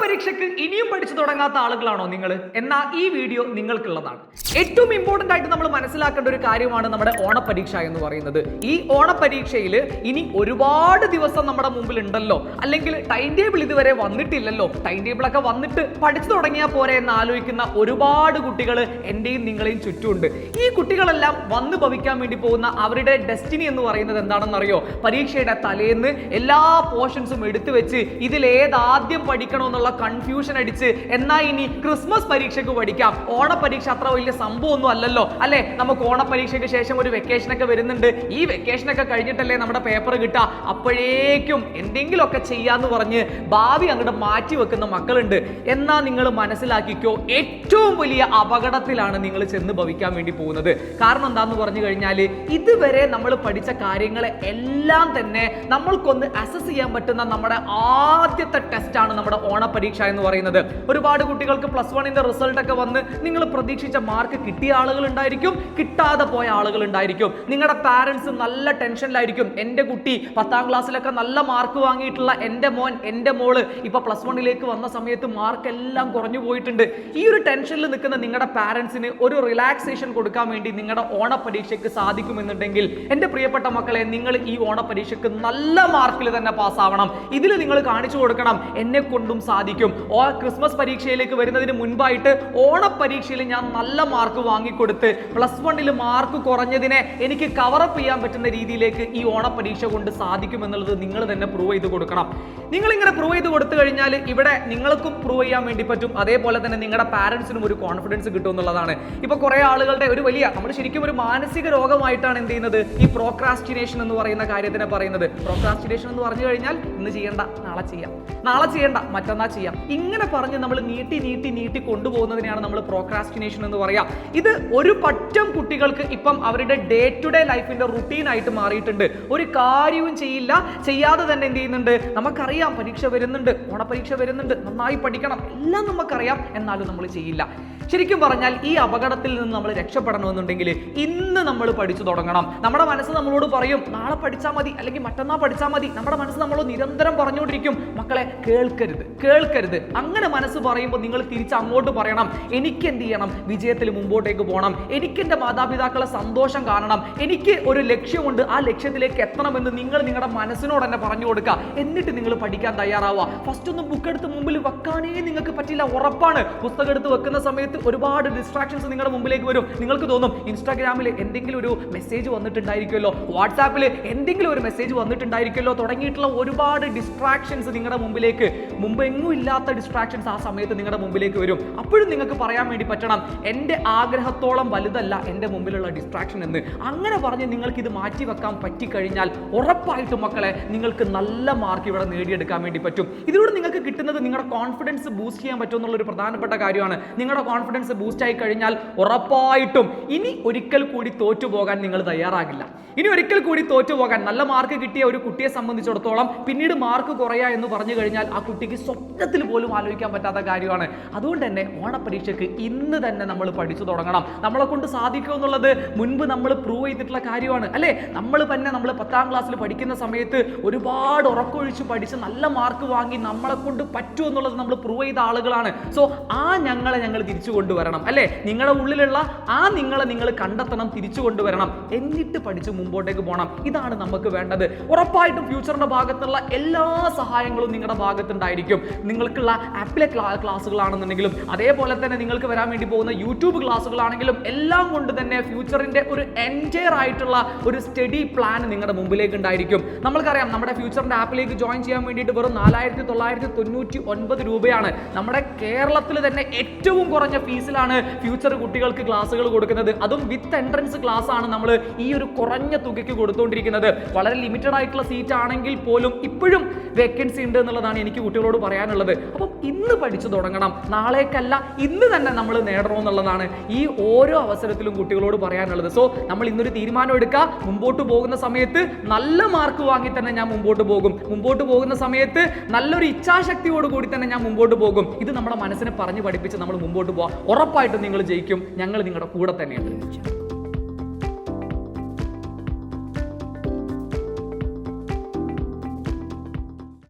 ഓണപരീക്ഷയ്ക്ക് ഇനിയും പഠിച്ചു തുടങ്ങാത്ത ആളുകളാണോ നിങ്ങൾ? എന്നാൽ ഈ വീഡിയോ നിങ്ങൾക്കുള്ളതാണ്. ഏറ്റവും ഇമ്പോർട്ടന്റ് ആയിട്ട് നമ്മൾ മനസ്സിലാക്കേണ്ട ഒരു കാര്യമാണ് നമ്മുടെ ഓണപരീക്ഷ എന്ന് പറയുന്നത്. ഈ ഓണപരീക്ഷയിൽ ഇനി ഒരുപാട് ദിവസം നമ്മുടെ മുമ്പിൽ ഉണ്ടല്ലോ, അല്ലെങ്കിൽ ടൈം ടേബിൾ ഇതുവരെ വന്നിട്ടില്ലല്ലോ, ടൈം ടേബിൾ ഒക്കെ വന്നിട്ട് പഠിച്ചു തുടങ്ങിയാൽ പോരെ എന്ന് ആലോചിക്കുന്ന ഒരുപാട് കുട്ടികൾ എന്റെയും നിങ്ങളെയും ചുറ്റുമുണ്ട്. ഈ കുട്ടികളെല്ലാം വന്നു ഭവിക്കാൻ വേണ്ടി പോകുന്ന അവരുടെ ഡെസ്റ്റിനി എന്ന് പറയുന്നത് എന്താണെന്നറിയോ? പരീക്ഷയുടെ തലേന്ന് എല്ലാ പോർഷൻസും എടുത്തു വെച്ച് ഇതിലേതാദ്യം പഠിക്കണമെന്നുള്ള കൺഫ്യൂഷൻ അടിച്ച് എന്നാ ഇനി ക്രിസ്മസ് പരീക്ഷയ്ക്ക് പഠിക്കാം, ഓണപരീക്ഷ അത്ര വലിയ സംഭവമൊന്നും അല്ലല്ലോ അല്ലെ, നമുക്ക് ഓണപരീക്ഷയ്ക്ക് ശേഷം ഒരു വെക്കേഷനൊക്കെ വരുന്നുണ്ട്, ഈ വെക്കേഷനൊക്കെ കഴിഞ്ഞിട്ടല്ലേ നമ്മുടെ പേപ്പർ കിട്ടുക, അപ്പോഴേക്കും എന്തെങ്കിലുമൊക്കെ ചെയ്യാന്ന് പറഞ്ഞ് ഭാവി അങ്ങോട്ട് മാറ്റി വെക്കുന്ന മക്കളുണ്ട്. എന്നാ നിങ്ങൾ മനസ്സിലാക്കിക്കോ, ഏറ്റവും വലിയ അപകടത്തിലാണ് നിങ്ങൾ ചെന്ന് ഭവിക്കാൻ വേണ്ടി പോകുന്നത്. കാരണം എന്താന്ന് പറഞ്ഞു കഴിഞ്ഞാൽ ഇതുവരെ നമ്മൾ പഠിച്ച കാര്യങ്ങളെ എല്ലാം തന്നെ നമ്മൾക്കൊന്ന് അസസ് ചെയ്യാൻ പറ്റുന്ന നമ്മുടെ ആദ്യത്തെ ടെസ്റ്റ് ആണ് നമ്മുടെ ഓണപരീക്ഷ എന്ന് പറയുന്നത്. ഒരുപാട് കുട്ടികൾക്ക് +1 റിസൾട്ട് ഒക്കെ വന്ന് നിങ്ങൾ പ്രതീക്ഷിച്ച മാർക്ക് കിട്ടിയ ആളുകൾ ഉണ്ടായിരിക്കും, കിട്ടാതെ പോയ ആളുകൾ ഉണ്ടായിരിക്കും. നിങ്ങളുടെ പാരന്റ്സ് നല്ല ടെൻഷനിലായിരിക്കും. എൻ്റെ കുട്ടി 10ാം ക്ലാസ്സിലൊക്കെ നല്ല മാർക്ക് വാങ്ങിയിട്ടുള്ള എൻ്റെ മോൻ എൻ്റെ മോള് ഇപ്പൊ +1 വന്ന സമയത്ത് മാർക്ക് എല്ലാം കുറഞ്ഞു പോയിട്ടുണ്ട്. ഈ ഒരു ടെൻഷനിൽ നിൽക്കുന്ന നിങ്ങളുടെ പാരന്റ്സിന് ഒരു റിലാക്സേഷൻ കൊടുക്കാൻ വേണ്ടി നിങ്ങളുടെ ഓണപരീക്ഷയ്ക്ക് സാധിക്കുമെന്നുണ്ടെങ്കിൽ എൻ്റെ പ്രിയപ്പെട്ട മക്കളെ, നിങ്ങൾ ഈ ഓണപരീക്ഷയ്ക്ക് നല്ല മാർക്കിൽ തന്നെ പാസ്സാവണം. ഇതിൽ നിങ്ങൾ കാണിച്ചു കൊടുക്കണം എന്നെ കൊണ്ടും സാധിക്കും. ക്രിസ്മസ് പരീക്ഷയിലേക്ക് വരുന്നതിന് മുൻപായിട്ട് ഓണപരീക്ഷയിൽ ഞാൻ നല്ല മാർക്ക് വാങ്ങിക്കൊടുത്ത് +1 മാർക്ക് കുറഞ്ഞതിനെ എനിക്ക് കവറപ്പ് ചെയ്യാൻ പറ്റുന്ന രീതിയിലേക്ക് ഈ ഓണപരീക്ഷ കൊണ്ട് സാധിക്കുമെന്നുള്ളത് നിങ്ങൾ തന്നെ പ്രൂവ് ചെയ്ത് കൊടുക്കണം. നിങ്ങൾ ഇങ്ങനെ പ്രൂവ് ചെയ്ത് കൊടുത്തു കഴിഞ്ഞാൽ ഇവിടെ നിങ്ങൾക്കും പ്രൂവ് ചെയ്യാൻ വേണ്ടി പറ്റും, അതേപോലെ തന്നെ നിങ്ങളുടെ പാരന്റ്സിനും ഒരു കോൺഫിഡൻസ് കിട്ടും എന്നുള്ളതാണ്. ഇപ്പൊ കുറെ ആളുകളുടെ ഒരു വലിയ, നമ്മൾ ശരിക്കും ഒരു മാനസിക രോഗമായിട്ടാണ് എന്ത് ചെയ്യുന്നത്, ഈ പ്രോക്രാസ്റ്റിനേഷൻ എന്ന് പറയുന്ന കാര്യത്തിനെ പറയുന്നത്. പ്രോക്രാസ്റ്റിനേഷൻ എന്ന് പറഞ്ഞു കഴിഞ്ഞാൽ ഇന്ന് ചെയ്യേണ്ട നാളെ ചെയ്യാം, നാളെ ചെയ്യേണ്ട മറ്റന്നാൾ ചെയ്യാം, ഇങ്ങനെ പറഞ്ഞ് നമ്മൾ നീട്ടി നീട്ടി നീട്ടി കൊണ്ടുപോകുന്നതിനെയാണ് നമ്മൾ പ്രോക്രാസ്റ്റിനേഷൻ എന്ന് പറയാം. ഇത് ഒരു പറ്റം കുട്ടികൾക്ക് ഇപ്പം അവരുടെ ഡേ ടു ഡേ ലൈഫിന്റെ റുട്ടീൻ ആയിട്ട് മാറിയിട്ടുണ്ട്. ഒരു കാര്യവും ചെയ്യില്ല, ചെയ്യാതെ തന്നെ എന്ത് ചെയ്യുന്നുണ്ട്, നമുക്കറിയാം പരീക്ഷ വരുന്നുണ്ട്, ഓണപരീക്ഷ വരുന്നുണ്ട്, നന്നായി പഠിക്കണം, എല്ലാം നമുക്കറിയാം, എന്നാലും നമ്മൾ ചെയ്യില്ല. ശരിക്കും പറഞ്ഞാൽ ഈ അപകടത്തിൽ നിന്ന് നമ്മൾ രക്ഷപ്പെടണമെന്നുണ്ടെങ്കിൽ ഇന്ന് നമ്മൾ പഠിച്ചു തുടങ്ങണം. നമ്മുടെ മനസ്സ് നമ്മളോട് പറയും നാളെ പഠിച്ചാൽ മതി, അല്ലെങ്കിൽ മറ്റന്നാൾ പഠിച്ചാൽ മതി. നമ്മുടെ മനസ്സ് നമ്മളോട് നിരന്തരം പറഞ്ഞുകൊണ്ടിരിക്കും മക്കളെ കേൾക്കരുത് കേൾക്കരുത്. അങ്ങനെ മനസ്സ് പറയുമ്പോൾ നിങ്ങൾ തിരിച്ച് അങ്ങോട്ട് പറയണം, എനിക്ക് എന്ത് ചെയ്യണം, വിജയത്തിൽ മുമ്പോട്ടേക്ക് പോകണം, എനിക്ക് എൻ്റെ മാതാപിതാക്കളെ സന്തോഷം കാണണം, എനിക്ക് ഒരു ലക്ഷ്യമുണ്ട്, ആ ലക്ഷ്യത്തിലേക്ക് എത്തണമെന്ന് നിങ്ങൾ നിങ്ങളുടെ മനസ്സിനോട് തന്നെ പറഞ്ഞു കൊടുക്കുക. എന്നിട്ട് നിങ്ങൾ പഠിക്കാൻ തയ്യാറാവുക. ഫസ്റ്റ് ഒന്നും ബുക്ക് എടുത്ത് മുമ്പിൽ വെക്കാനേ നിങ്ങൾക്ക് പറ്റില്ല, ഉറപ്പാണ്. പുസ്തകം എടുത്ത് വെക്കുന്ന സമയത്ത് ഒരുപാട് ഡിസ്ട്രാക്ഷൻസ് നിങ്ങളുടെ മുമ്പിലേക്ക് വരും. നിങ്ങൾക്ക് തോന്നും ഇൻസ്റ്റാഗ്രാമിൽ എന്തെങ്കിലും ഒരു മെസ്സേജ് വന്നിട്ടുണ്ടായിരിക്കുമല്ലോ, വാട്സാപ്പിൽ എന്തെങ്കിലും ഒരു മെസ്സേജ് വന്നിട്ടുണ്ടായിരിക്കുമല്ലോ, തുടങ്ങിയിട്ടുള്ള ഒരുപാട് ഡിസ്ട്രാക്ഷൻസ് നിങ്ങളുടെ മുമ്പിലേക്ക്, മുമ്പ് എങ്ങും ഇല്ലാത്ത ഡിസ്ട്രാക്ഷൻസ് ആ സമയത്ത് നിങ്ങളുടെ മുമ്പിലേക്ക് വരും. അപ്പോഴും നിങ്ങൾക്ക് പറയാൻ വേണ്ടി പറ്റണം എൻ്റെ ആഗ്രഹത്തോളം വലുതല്ല എൻ്റെ മുമ്പിലുള്ള ഡിസ്ട്രാക്ഷൻ എന്ന്. അങ്ങനെ പറഞ്ഞ് നിങ്ങൾക്ക് ഇത് മാറ്റി വെക്കാൻ പറ്റിക്കഴിഞ്ഞാൽ ഉറപ്പായിട്ടും മക്കളെ നിങ്ങൾക്ക് നല്ല മാർക്ക് ഇവിടെ നേടിയെടുക്കാൻ വേണ്ടി പറ്റും. ഇതിലൂടെ നിങ്ങൾക്ക് കിട്ടുന്നത് നിങ്ങളുടെ കോൺഫിഡൻസ് ബൂസ്റ്റ് ചെയ്യാൻ പറ്റും എന്നുള്ളൊരു പ്രധാനപ്പെട്ട കാര്യമാണ്. നിങ്ങളുടെ കോൺഫിഡൻസ് ബൂസ്റ്റ് ആയി കഴിഞ്ഞാൽ ഉറപ്പായിട്ടും ഇനി ഒരിക്കൽ കൂടി തോറ്റുപോകാൻ നിങ്ങൾ തയ്യാറാകില്ല. ഇനി ഒരിക്കൽ കൂടി തോറ്റുപോകാൻ, നല്ല മാർക്ക് കിട്ടിയ ഒരു കുട്ടിയെ സംബന്ധിച്ചിടത്തോളം പിന്നീട് മാർക്ക് കുറയുക എന്ന് പറഞ്ഞു കഴിഞ്ഞാൽ ആ കുട്ടിക്ക് സ്വപ്നത്തിൽ പോലും ആലോചിക്കാൻ പറ്റാത്ത കാര്യമാണ്. അതുകൊണ്ട് തന്നെ ഓണപരീക്ഷയ്ക്ക് ഇന്ന് തന്നെ നമ്മൾ പഠിച്ചു തുടങ്ങണം. നമ്മളെ കൊണ്ട് സാധിക്കും എന്നുള്ളത് മുൻപ് നമ്മൾ പ്രൂവ് ചെയ്തിട്ടുള്ള കാര്യമാണ് അല്ലേ. നമ്മൾ 10ാം ക്ലാസ്സിൽ പഠിക്കുന്ന സമയത്ത് ഒരുപാട് ഉറക്കൊഴിച്ച് പഠിച്ച് നല്ല മാർക്ക് വാങ്ങി നമ്മളെ കൊണ്ട് പറ്റും എന്നുള്ളത് നമ്മൾ പ്രൂവ് ചെയ്ത ആളുകളാണ്. സോ ഞങ്ങളെ തിരിച്ചു കൊണ്ടുവരണം അല്ലേ. നിങ്ങളുടെ ഉള്ളിലുള്ള നിങ്ങളെ നിങ്ങൾ കണ്ടെത്തണം, തിരിച്ചു കൊണ്ടുവരണം, എന്നിട്ട് പഠിച്ച് മുമ്പോട്ടേക്ക് പോകണം. ഇതാണ് നമുക്ക് വേണ്ടത്. ഉറപ്പായിട്ടും ഫ്യൂച്ചറിന്റെ ഭാഗത്തുള്ള എല്ലാ സഹായങ്ങളും നിങ്ങളുടെ ഭാഗത്തുണ്ടായിരിക്കും. നിങ്ങൾക്കുള്ള ആപ്പിലെ ക്ലാസ്സുകളാണെന്നുണ്ടെങ്കിലും അതേപോലെ തന്നെ നിങ്ങൾക്ക് വരാൻ വേണ്ടി പോകുന്ന യൂട്യൂബ് ക്ലാസ്സുകളാണെങ്കിലും എല്ലാം കൊണ്ട് തന്നെ ഫ്യൂച്ചറിന്റെ ഒരു എൻറ്റയർ ആയിട്ടുള്ള ഒരു സ്റ്റഡി പ്ലാൻ നിങ്ങളുടെ മുമ്പിലേക്ക് ഉണ്ടായിരിക്കും. നമ്മൾക്കറിയാം നമ്മുടെ ഫ്യൂച്ചറിന്റെ ആപ്പിലേക്ക് ജോയിൻ ചെയ്യാൻ വേണ്ടിയിട്ട് വെറും 4999 രൂപയാണ്. നമ്മുടെ കേരളത്തിൽ തന്നെ ഏറ്റവും കുറഞ്ഞ ഫീസിലാണ് ഫ്യൂച്ചർ കുട്ടികൾക്ക് ക്ലാസ്സുകൾ കൊടുക്കുന്നത്. അതും വിത്ത് എൻട്രൻസ് ക്ലാസ് ആണ് നമ്മൾ ഈ ഒരു കുറഞ്ഞ തുകയ്ക്ക് കൊടുത്തുകൊണ്ടിരിക്കുന്നത്. വളരെ ലിമിറ്റഡ് ആയിട്ടുള്ള സീറ്റ് ആണെങ്കിൽ പോലും ഇപ്പോഴും വേക്കൻസി ഉണ്ട് എന്നുള്ളതാണ് എനിക്ക് കുട്ടികളോട് പറയാനുള്ളത്. അപ്പം ഇന്ന് പഠിച്ചു തുടങ്ങണം, നാളേക്കല്ല ഇന്ന് തന്നെ നമ്മൾ നേടണമെന്നുള്ളതാണ് ഈ ഓരോ അവസരത്തിലും കുട്ടികളോട് പറയാനുള്ളത്. സോ നമ്മൾ ഇന്നൊരു തീരുമാനം എടുക്കുക, മുമ്പോട്ട് പോകുന്ന സമയത്ത് നല്ല മാർക്ക് വാങ്ങി തന്നെ ഞാൻ മുമ്പോട്ട് പോകും, മുമ്പോട്ട് പോകുന്ന സമയത്ത് നല്ലൊരു ഇച്ഛാശക്തിയോട് കൂടി തന്നെ ഞാൻ മുമ്പോട്ട് പോകും. ഇത് നമ്മുടെ മനസ്സിനെ പറഞ്ഞു പഠിപ്പിച്ച് നമ്മൾ മുമ്പോട്ട് പോകാം. ഉറപ്പായിട്ടും നിങ്ങൾ ജയിക്കും. ഞങ്ങൾ നിങ്ങളുടെ കൂടെ തന്നെയുണ്ട്.